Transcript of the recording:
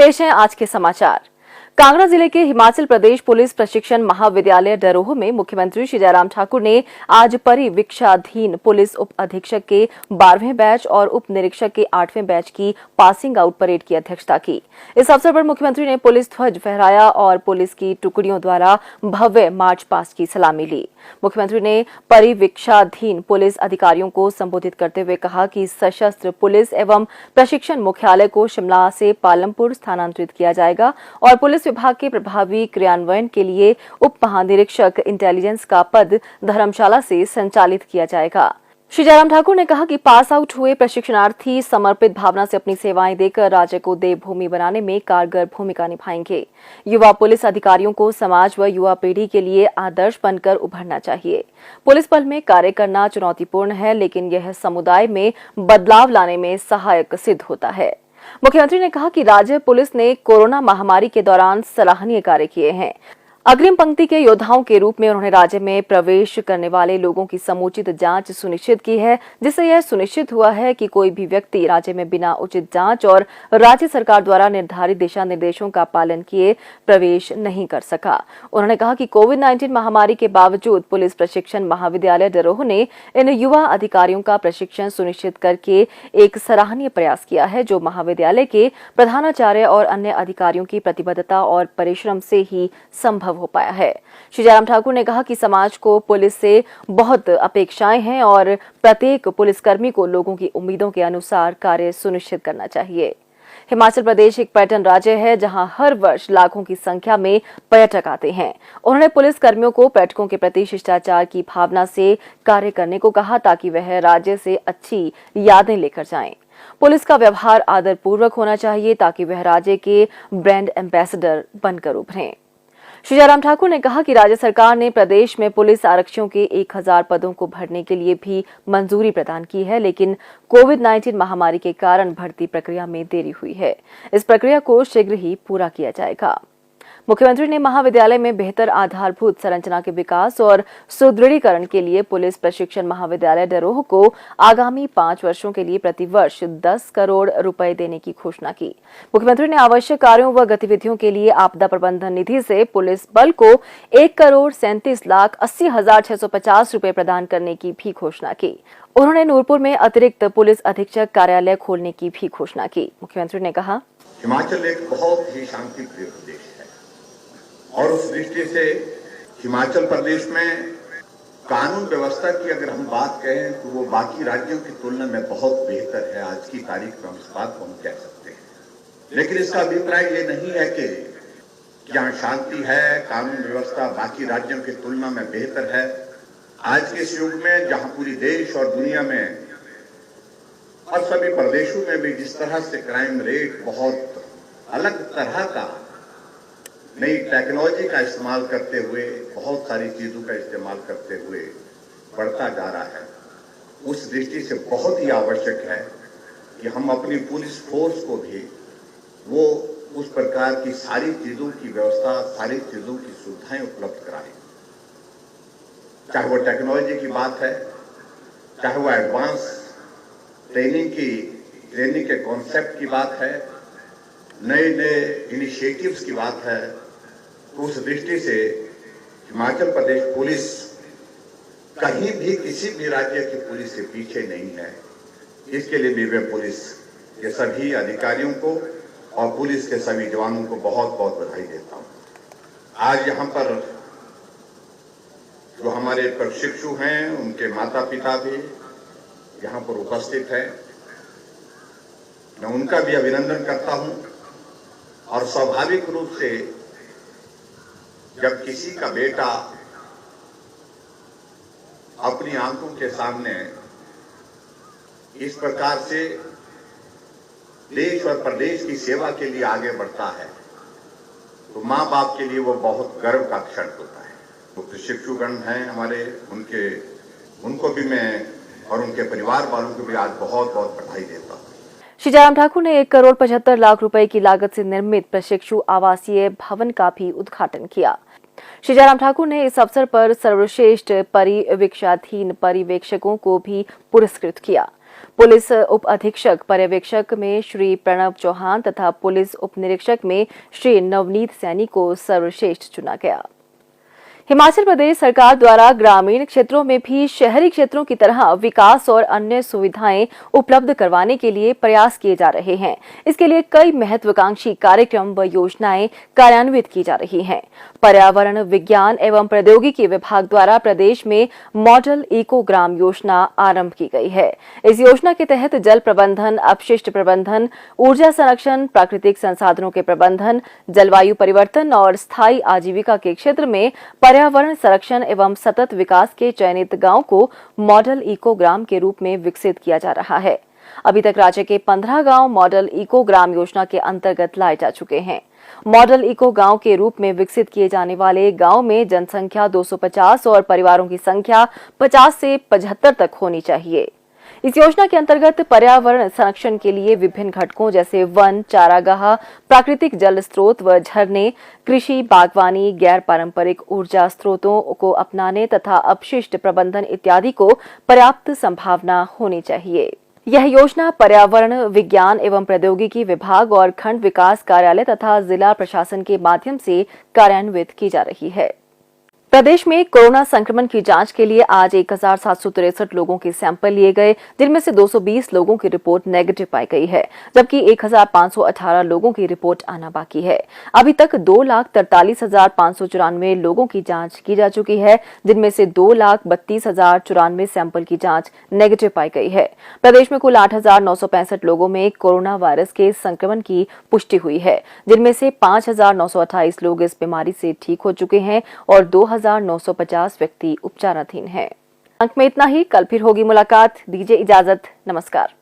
पेश है आज के समाचार। कांगड़ा जिले के हिमाचल प्रदेश पुलिस प्रशिक्षण महाविद्यालय डरोह में मुख्यमंत्री श्री जयराम ठाकुर ने आज परिवीक्षाधीन पुलिस उप अधीक्षक के 12वें बैच और उप निरीक्षक के 8वें बैच की पासिंग आउट परेड की अध्यक्षता की। इस अवसर पर मुख्यमंत्री ने पुलिस ध्वज फहराया और पुलिस की टुकड़ियों द्वारा भव्य मार्च पास्ट की सलामी ली। मुख्यमंत्री ने परिवीक्षाधीन पुलिस अधिकारियों को संबोधित करते हुए कहा कि सशस्त्र पुलिस एवं प्रशिक्षण मुख्यालय को शिमला से पालमपुर स्थानांतरित किया जाएगा और पुलिस विभाग के प्रभावी क्रियान्वयन के लिए उप महानिरीक्षक इंटेलिजेंस का पद धर्मशाला से संचालित किया जाएगा। श्री जयराम ठाकुर ने कहा कि पास आउट हुए प्रशिक्षणार्थी समर्पित भावना से अपनी सेवाएं देकर राज्य को देवभूमि बनाने में कारगर भूमिका निभाएंगे। युवा पुलिस अधिकारियों को समाज व युवा पीढ़ी के लिए आदर्श बनकर उभरना चाहिए। पुलिस बल में कार्य करना चुनौतीपूर्ण है, लेकिन यह समुदाय में बदलाव लाने में सहायक सिद्ध होता है। मुख्यमंत्री ने कहा कि राज्य पुलिस ने कोरोना महामारी के दौरान सराहनीय कार्य किए हैं। अग्रिम पंक्ति के योद्धाओं के रूप में उन्होंने राज्य में प्रवेश करने वाले लोगों की समुचित जांच सुनिश्चित की है, जिससे यह सुनिश्चित हुआ है कि कोई भी व्यक्ति राज्य में बिना उचित जांच और राज्य सरकार द्वारा निर्धारित दिशा निर्देशों का पालन किए प्रवेश नहीं कर सका। उन्होंने कहा कि कोविड-19 महामारी के बावजूद पुलिस प्रशिक्षण महाविद्यालय डरोह ने इन युवा अधिकारियों का प्रशिक्षण सुनिश्चित करके एक सराहनीय प्रयास किया है, जो महाविद्यालय के प्रधानाचार्य और अन्य अधिकारियों की प्रतिबद्धता और परिश्रम से ही संभव हो पाया है। श्री जयराम ठाकुर ने कहा कि समाज को पुलिस से बहुत अपेक्षाएं हैं और प्रत्येक पुलिसकर्मी को लोगों की उम्मीदों के अनुसार कार्य सुनिश्चित करना चाहिए। हिमाचल प्रदेश एक पर्यटन राज्य है, जहां हर वर्ष लाखों की संख्या में पर्यटक आते हैं। उन्होंने पुलिस कर्मियों को पर्यटकों के प्रति शिष्टाचार की भावना से कार्य करने को कहा, ताकि वह राज्य से अच्छी यादें लेकर जाएं। पुलिस का व्यवहार आदरपूर्वक होना चाहिए, ताकि वह राज्य के ब्रांड एम्बेसडर बनकर उभरें। श्री जयराम ठाकुर ने कहा कि राज्य सरकार ने प्रदेश में पुलिस आरक्षियों के 1000 पदों को भरने के लिए भी मंजूरी प्रदान की है, लेकिन कोविड-19 महामारी के कारण भर्ती प्रक्रिया में देरी हुई है। इस प्रक्रिया को शीघ्र ही पूरा किया जाएगा। मुख्यमंत्री ने महाविद्यालय में बेहतर आधारभूत संरचना के विकास और सुदृढ़ीकरण के लिए पुलिस प्रशिक्षण महाविद्यालय डरोह को आगामी 5 वर्षों के लिए प्रतिवर्ष 10 करोड़ रुपए देने की घोषणा की। मुख्यमंत्री ने आवश्यक कार्यों व गतिविधियों के लिए आपदा प्रबंधन निधि से पुलिस बल को 1,37,80,650 रुपए प्रदान करने की भी घोषणा की। उन्होंने नूरपुर में अतिरिक्त पुलिस अधीक्षक कार्यालय खोलने की भी घोषणा की। मुख्यमंत्री ने कहा, हिमाचल एक बहुत ही शांतिप्रिय प्रदेश है और उस दृष्टि से हिमाचल प्रदेश में कानून व्यवस्था की अगर हम बात कहें तो वो बाकी राज्यों की तुलना में बहुत बेहतर है। आज की तारीख में हम इस बात को हम कह सकते हैं, लेकिन इसका अभिप्राय ये नहीं है कि यहाँ शांति है, कानून व्यवस्था बाकी राज्यों की तुलना में बेहतर है। आज के इस युग में जहाँ पूरी देश और दुनिया में और सभी प्रदेशों में भी जिस तरह से क्राइम रेट बहुत अलग तरह का नई टेक्नोलॉजी का इस्तेमाल करते हुए, बहुत सारी चीजों का इस्तेमाल करते हुए बढ़ता जा रहा है, उस दृष्टि से बहुत ही आवश्यक है कि हम अपनी पुलिस फोर्स को भी वो उस प्रकार की सारी चीजों की व्यवस्था, सारी चीजों की सुविधाएं उपलब्ध कराएं। चाहे वो टेक्नोलॉजी की बात है, चाहे वो एडवांस ट्रेनिंग के कॉन्सेप्ट की बात है, नए इनिशिएटिव्स की बात है, तो उस दृष्टि से हिमाचल प्रदेश पुलिस कहीं भी किसी भी राज्य की पुलिस के पीछे नहीं है। इसके लिए भी मैं पुलिस के सभी अधिकारियों को और पुलिस के सभी जवानों को बहुत बहुत बधाई देता हूं। आज यहाँ पर जो हमारे प्रशिक्षु हैं, उनके माता पिता भी यहाँ पर उपस्थित हैं, मैं उनका भी अभिनंदन करता हूं। और स्वाभाविक रूप से जब किसी का बेटा अपनी आंखों के सामने इस प्रकार से देश और प्रदेश की सेवा के लिए आगे बढ़ता है, तो मां बाप के लिए वो बहुत गर्व का क्षण होता है। तो प्रशिक्षुगण हैं हमारे, उनको भी मैं और उनके परिवार वालों को भी आज बहुत बहुत बधाई देता हूं। श्री जयराम ठाकुर ने 1,75,00,000 रुपए की लागत से निर्मित प्रशिक्षु आवासीय भवन का भी उद्घाटन किया। श्री जयराम ठाकुर ने इस अवसर पर सर्वश्रेष्ठ परिवीक्षाधीन पर्यवेक्षकों को भी पुरस्कृत किया। पुलिस उप अधीक्षक पर्यवेक्षक में श्री प्रणव चौहान तथा पुलिस उप निरीक्षक में श्री नवनीत सैनी को सर्वश्रेष्ठ चुना गया। हिमाचल प्रदेश सरकार द्वारा ग्रामीण क्षेत्रों में भी शहरी क्षेत्रों की तरह विकास और अन्य सुविधाएं उपलब्ध करवाने के लिए प्रयास किए जा रहे हैं। इसके लिए कई महत्वाकांक्षी कार्यक्रम व योजनाएं कार्यान्वित की जा रही हैं। पर्यावरण विज्ञान एवं प्रौद्योगिकी विभाग द्वारा प्रदेश में मॉडल इको ग्राम योजना आरंभ की गई है। इस योजना के तहत जल प्रबंधन, अपशिष्ट प्रबंधन, ऊर्जा संरक्षण, प्राकृतिक संसाधनों के प्रबंधन, जलवायु परिवर्तन और स्थायी आजीविका के क्षेत्र में पर्यावरण संरक्षण एवं सतत विकास के चयनित गांव को मॉडल इको ग्राम के रूप में विकसित किया जा रहा है। अभी तक राज्य के 15 गांव मॉडल इको ग्राम योजना के अंतर्गत लाए जा चुके हैं। मॉडल इको गांव के रूप में विकसित किए जाने वाले गांव में जनसंख्या 250 और परिवारों की संख्या 50 से 75 तक होनी चाहिए। इस योजना के अंतर्गत पर्यावरण संरक्षण के लिए विभिन्न घटकों जैसे वन, चारागाह, प्राकृतिक जल स्रोत व झरने, कृषि, बागवानी, गैर पारंपरिक ऊर्जा स्रोतों को अपनाने तथा अपशिष्ट प्रबंधन इत्यादि को पर्याप्त संभावना होनी चाहिए। यह योजना पर्यावरण विज्ञान एवं प्रौद्योगिकी विभाग और खंड विकास कार्यालय तथा जिला प्रशासन के माध्यम से कार्यान्वित की जा रही है। प्रदेश में कोरोना संक्रमण की जांच के लिए आज 1763 लोगों के सैंपल लिए गए, जिनमें से 220 लोगों की रिपोर्ट नेगेटिव पाई गई है, जबकि 1518 लोगों की रिपोर्ट आना बाकी है। अभी तक 2,43,594 लोगों की जांच की जा चुकी है, जिनमें से 2,32,094 सैंपल की जांच नेगेटिव पाई गई है। प्रदेश में कुल 8,965 लोगों में कोरोना वायरस के संक्रमण की पुष्टि हुई है, जिनमें से 5,928 लोग इस बीमारी से ठीक हो चुके हैं और 2,950 व्यक्ति उपचाराधीन हैं। अंक में इतना ही। कल फिर होगी मुलाकात। दीजिए इजाजत। नमस्कार।